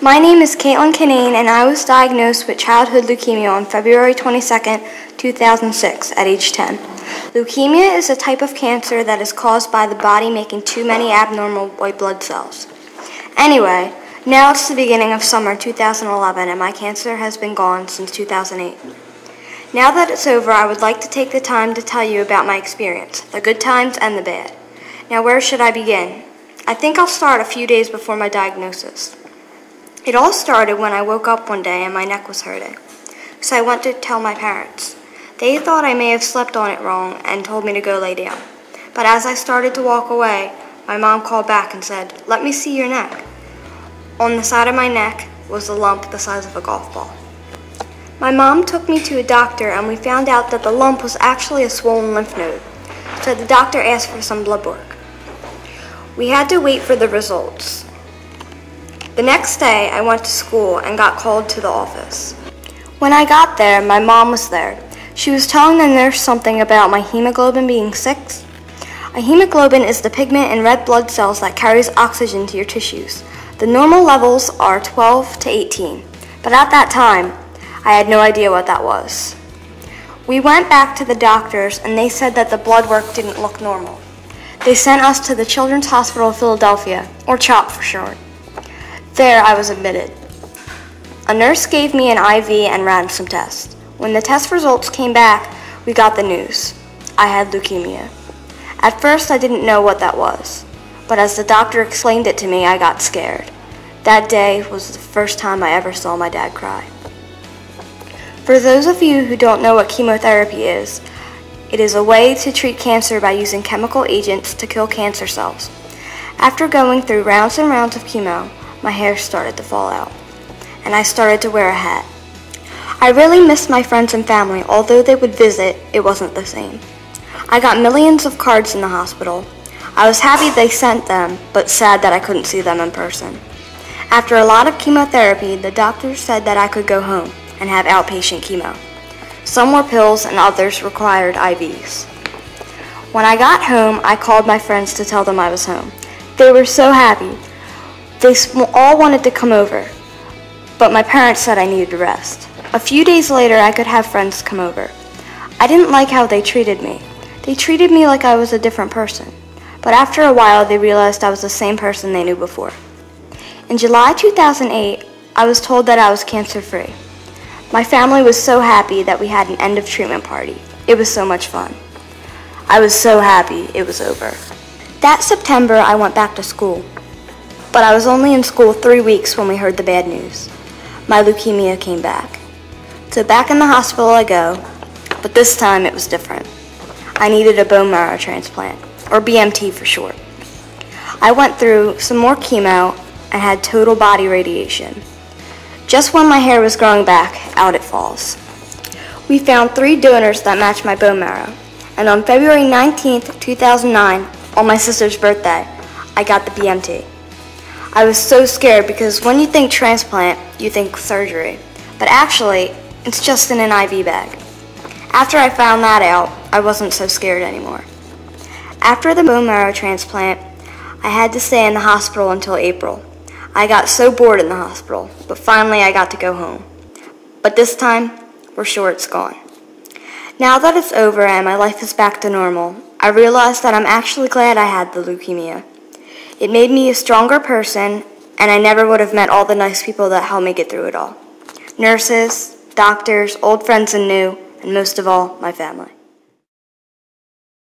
My name is Caitlyn and I was diagnosed with childhood leukemia on February 22nd, 2006 at age 10. Leukemia is a type of cancer that is caused by the body making too many abnormal white blood cells. Anyway, now it's the beginning of summer 2011 and my cancer has been gone since 2008. Now that it's over, I would like to take the time to tell you about my experience, the good times and the bad. Now where should I begin? I think I'll start a few days before my diagnosis. It all started when I woke up one day and my neck was hurting. So I went to tell my parents. They thought I may have slept on it wrong and told me to go lay down. But as I started to walk away, my mom called back and said, "Let me see your neck." On the side of my neck was a lump the size of a golf ball. My mom took me to a doctor and we found out that the lump was actually a swollen lymph node. So the doctor asked for some blood work. We had to wait for the results. The next day, I went to school and got called to the office. When I got there, my mom was there. She was telling the nurse something about my hemoglobin being 6. A hemoglobin is the pigment in red blood cells that carries oxygen to your tissues. The normal levels are 12 to 18, but at that time, I had no idea what that was. We went back to the doctors and they said that the blood work didn't look normal. They sent us to the Children's Hospital of Philadelphia, or CHOP for short. There, I was admitted. A nurse gave me an IV and ran some tests. When the test results came back, we got the news. I had leukemia. At first, I didn't know what that was, but as the doctor explained it to me, I got scared. That day was the first time I ever saw my dad cry. For those of you who don't know what chemotherapy is, it is a way to treat cancer by using chemical agents to kill cancer cells. After going through rounds and rounds of chemo, my hair started to fall out, and I started to wear a hat. I really missed my friends and family. Although they would visit, it wasn't the same. I got millions of cards in the hospital. I was happy they sent them, but sad that I couldn't see them in person. After a lot of chemotherapy, the doctor said that I could go home and have outpatient chemo. Some were pills and others required IVs. When I got home, I called my friends to tell them I was home. They were so happy. They all wanted to come over, but my parents said I needed to rest. A few days later, I could have friends come over. I didn't like how they treated me. They treated me like I was a different person, but after a while, they realized I was the same person they knew before. In July 2008, I was told that I was cancer-free. My family was so happy that we had an end of treatment party. It was so much fun. I was so happy it was over. That September, I went back to school. But I was only in school 3 weeks when we heard the bad news. My leukemia came back. So back in the hospital I go, but this time it was different. I needed a bone marrow transplant, or BMT for short. I went through some more chemo and had total body radiation. Just when my hair was growing back, out it falls. We found 3 donors that matched my bone marrow, and on February 19th, 2009, on my sister's birthday, I got the BMT. I was so scared because when you think transplant, you think surgery. But actually, it's just in an IV bag. After I found that out, I wasn't so scared anymore. After the bone marrow transplant, I had to stay in the hospital until April. I got so bored in the hospital, but finally I got to go home. But this time, we're sure it's gone. Now that it's over and my life is back to normal, I realized that I'm actually glad I had the leukemia. It made me a stronger person, and I never would have met all the nice people that helped me get through it all. Nurses, doctors, old friends and new, and most of all, my family.